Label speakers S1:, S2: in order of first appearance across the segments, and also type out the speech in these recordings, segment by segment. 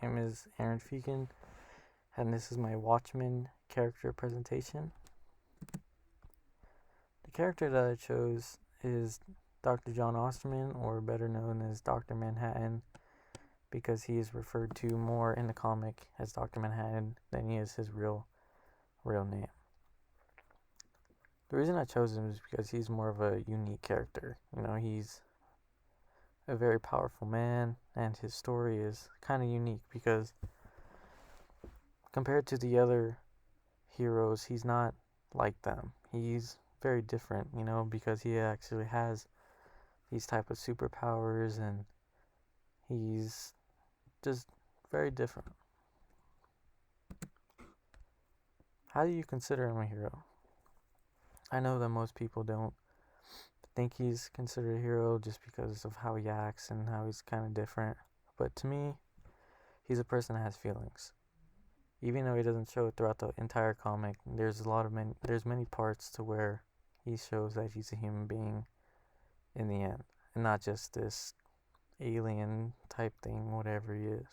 S1: name is Aaron Fekin, and this is my Watchmen character presentation. The character that I chose is Dr. John Osterman, or better known as Dr. Manhattan, because he is referred to more in the comic as Dr. Manhattan than he is his real name. The reason I chose him is because he's more of a unique character. He's a very powerful man, and his story is kind of unique because compared to the other heroes, he's not like them. He's very different, because he actually has these type of superpowers, and he's just very different. How do you consider him a hero? I know that most people don't think he's considered a hero just because of how he acts and how he's kind of different. But to me, he's a person that has feelings. Even though he doesn't show it throughout the entire comic, there's many parts to where he shows that he's a human being in the end, and not just this alien type thing, whatever he is.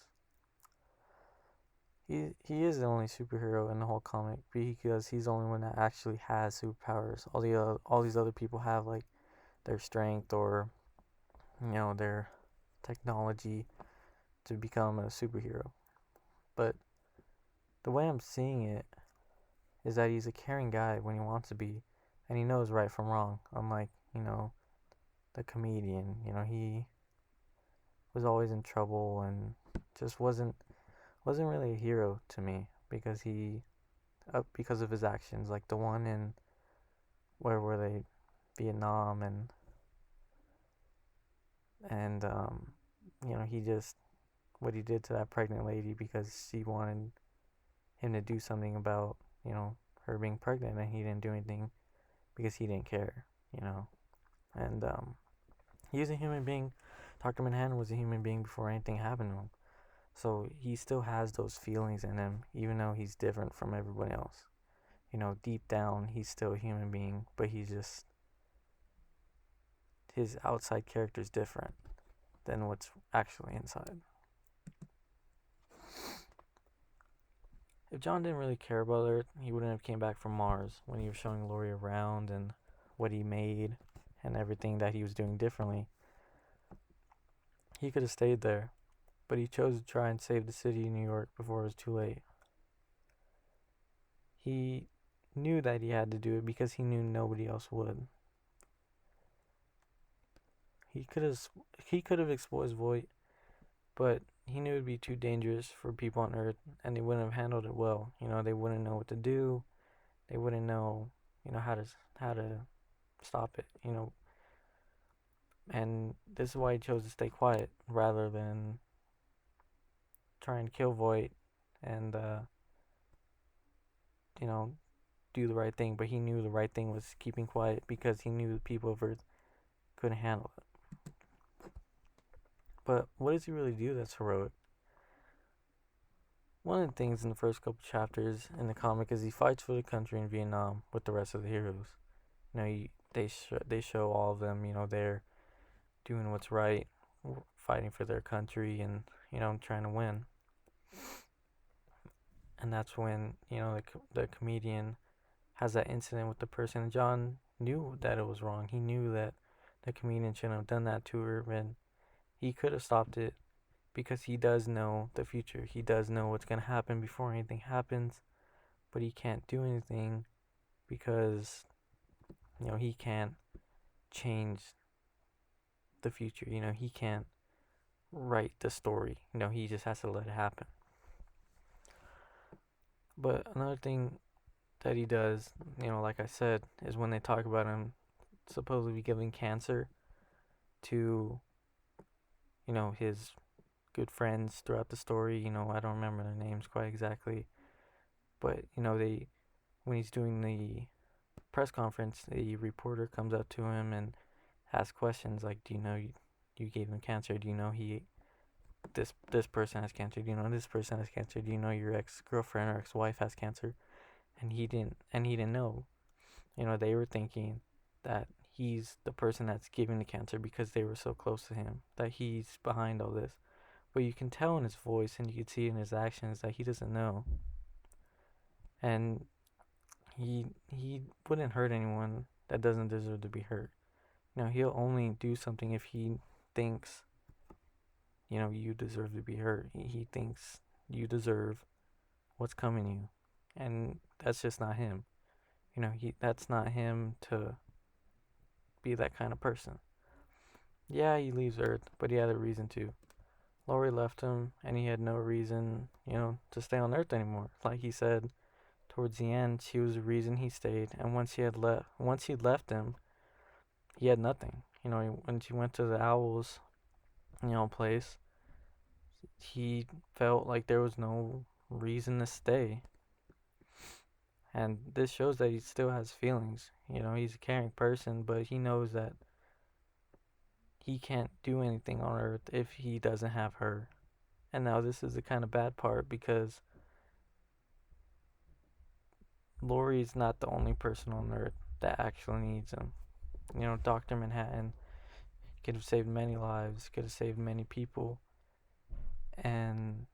S1: He is the only superhero in the whole comic because he's the only one that actually has superpowers. All these other people have like their strength or their technology to become a superhero. But the way I'm seeing it is that he's a caring guy when he wants to be, and he knows right from wrong. Unlike the comedian, he was always in trouble and just wasn't really a hero to me because because of his actions, like the one in where were they, Vietnam, and he just what he did to that pregnant lady because she wanted him to do something about her being pregnant, and he didn't do anything because he didn't care, and he's a human being. Dr. Manhattan was a human being before anything happened to him. So he still has those feelings in him, even though he's different from everyone else. Deep down, he's still a human being, but his outside character is different than what's actually inside. If John didn't really care about Earth, he wouldn't have came back from Mars when he was showing Laurie around and what he made and everything that he was doing differently. He could have stayed there, but he chose to try and save the city of New York before it was too late. He knew that he had to do it because he knew nobody else would. He could have exploited, but he knew it would be too dangerous for people on Earth, and they wouldn't have handled it well. They wouldn't know what to do. They wouldn't know, how to stop it. And this is why he chose to stay quiet rather than try and kill Voight and do the right thing. But he knew the right thing was keeping quiet because he knew the people of Earth couldn't handle it. But what does he really do that's heroic? One of the things in the first couple chapters in the comic is he fights for the country in Vietnam with the rest of the heroes. They show all of them, they're doing what's right, fighting for their country, and trying to win. And that's when the comedian has that incident with the person. And John knew that it was wrong. He knew that the comedian shouldn't have done that to her, and he could have stopped it because he does know the future. He does know what's going to happen before anything happens, but he can't do anything because he can't change the future. He can't write the story. He just has to let it happen. But another thing that he does, like I said, is when they talk about him supposedly giving cancer to his good friends throughout the story. I don't remember their names quite exactly, but when he's doing the press conference, a reporter comes up to him and asks questions like, "Do you know you gave him cancer? Do you know this person has cancer? Do you know this person has cancer? Do you know your ex-girlfriend or ex-wife has cancer?" And he didn't know. They were thinking that he's the person that's giving the cancer because they were so close to him, that he's behind all this, But you can tell in his voice and you can see in his actions that he doesn't know. And he wouldn't hurt anyone that doesn't deserve to be hurt. He'll only do something if he thinks, you deserve to be hurt. He thinks you deserve what's coming to you. And that's just not him. That's not him to be that kind of person. Yeah, he leaves Earth, but he had a reason to. Laurie left him, and he had no reason, to stay on Earth anymore. Like he said, towards the end, she was the reason he stayed. And once he'd left him, he had nothing. When she went to the owls, place, he felt like there was no reason to stay. And this shows that he still has feelings. He's a caring person, but he knows that he can't do anything on Earth if he doesn't have her. And now this is the kind of bad part because Laurie's not the only person on Earth that actually needs him. Dr. Manhattan could have saved many lives, could have saved many people. And,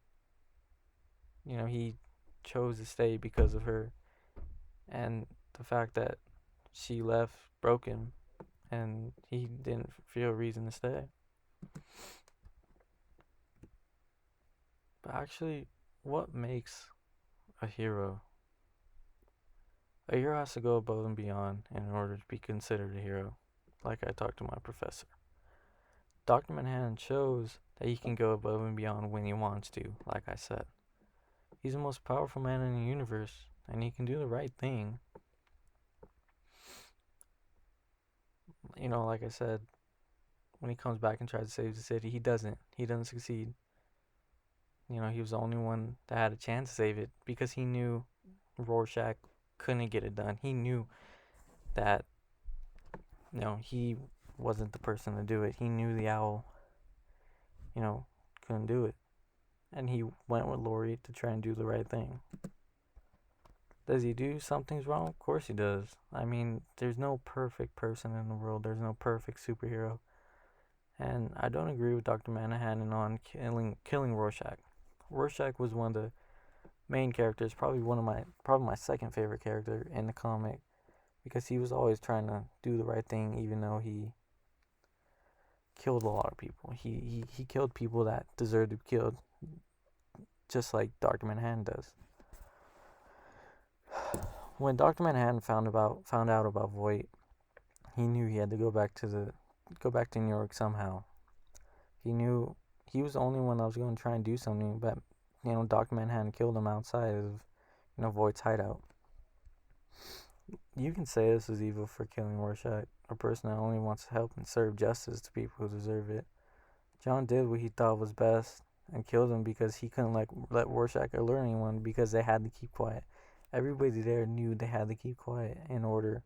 S1: he chose to stay because of her. And the fact that she left broke him, and he didn't feel a reason to stay. But actually, what makes a hero? A hero has to go above and beyond in order to be considered a hero, like I talked to my professor. Dr. Manhattan shows that he can go above and beyond when he wants to, like I said. He's the most powerful man in the universe, and he can do the right thing. Like I said, when he comes back and tries to save the city, he doesn't. He doesn't succeed. He was the only one that had a chance to save it because he knew Rorschach couldn't get it done. He knew that, he wasn't the person to do it. He knew the owl, couldn't do it. And he went with Laurie to try and do the right thing. Does he do some things wrong? Of course he does. I mean, there's no perfect person in the world. There's no perfect superhero. And I don't agree with Dr. Manhattan on killing Rorschach. Rorschach was one of the main characters, probably my second favorite character in the comic, because he was always trying to do the right thing, even though he killed a lot of people. He killed people that deserved to be killed, just like Dr. Manhattan does. When Dr. Manhattan found out about Voight, he knew he had to go back to New York somehow. He knew he was the only one that was going to try and do something, but Dr. Manhattan killed him outside of Voight's hideout. You can say this is evil for killing Rorschach, a person that only wants to help and serve justice to people who deserve it. John did what he thought was best and killed him because he couldn't let Rorschach alert anyone because they had to keep quiet. Everybody there knew they had to keep quiet in order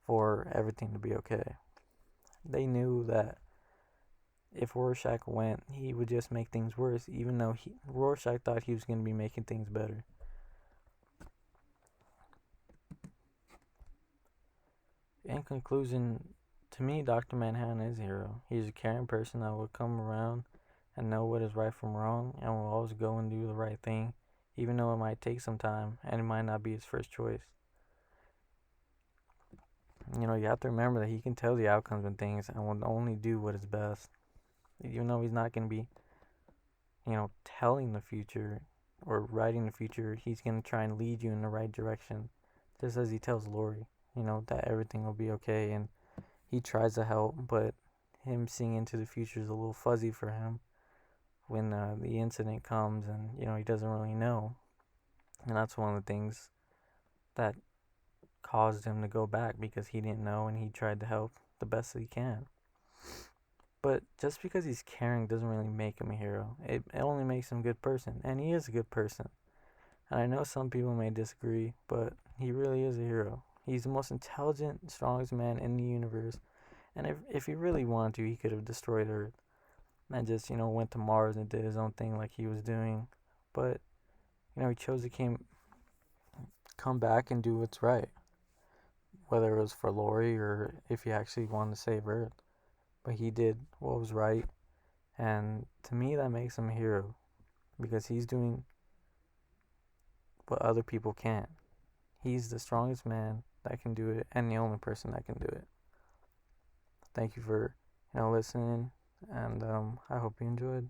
S1: for everything to be okay. They knew that if Rorschach went, he would just make things worse, even though Rorschach thought he was going to be making things better. In conclusion, to me, Dr. Manhattan is a hero. He's a caring person that will come around and know what is right from wrong and will always go and do the right thing, even though it might take some time and it might not be his first choice. You have to remember that he can tell the outcomes and things and will only do what is best. Even though he's not going to be, telling the future or writing the future, he's going to try and lead you in the right direction. Just as he tells Laurie, that everything will be okay. And he tries to help, but him seeing into the future is a little fuzzy for him when the incident comes and, he doesn't really know. And that's one of the things that caused him to go back because he didn't know and he tried to help the best that he can. But just because he's caring doesn't really make him a hero. It only makes him a good person. And he is a good person. And I know some people may disagree, but he really is a hero. He's the most intelligent, strongest man in the universe. And if he really wanted to, he could have destroyed Earth. And just, went to Mars and did his own thing like he was doing. But, he chose to come back and do what's right. Whether it was for Laurie or if he actually wanted to save Earth. But he did what was right, And to me, that makes him a hero because he's doing what other people can't. He's the strongest man that can do it and the only person that can do it. Thank you for listening, and I hope you enjoyed.